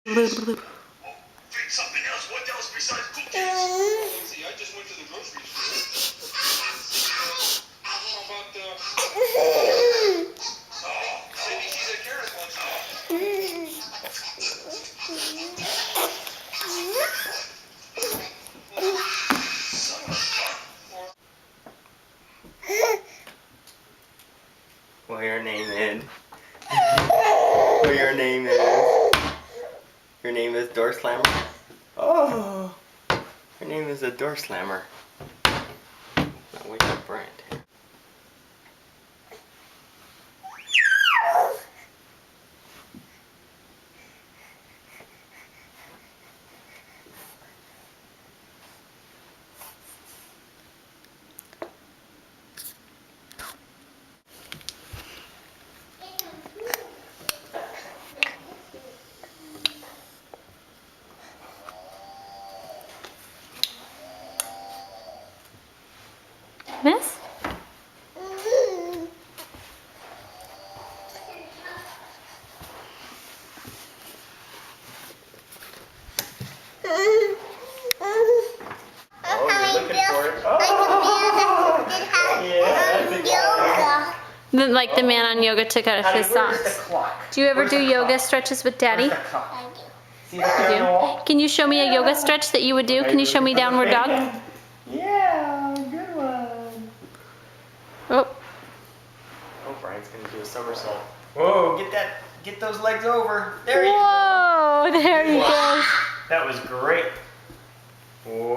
Something else. What else besides cookies? Let's see. I just went to the grocery store. How about Cindy, she's at Kara's lunch What your name is? What your name is? Your name is Door Slammer? Oh! Your name is a Door Slammer. Now wake up Brent. Miss? Like the man on yoga took out his socks. Do you ever do yoga stretches with Daddy? See the Can you show me a yoga stretch that you would do? Can you show me downward dog? Yeah, good one. Oh. Oh, Brian's gonna do a somersault. Whoa, get those legs over. There you go. Whoa, there he goes. That was great. Whoa.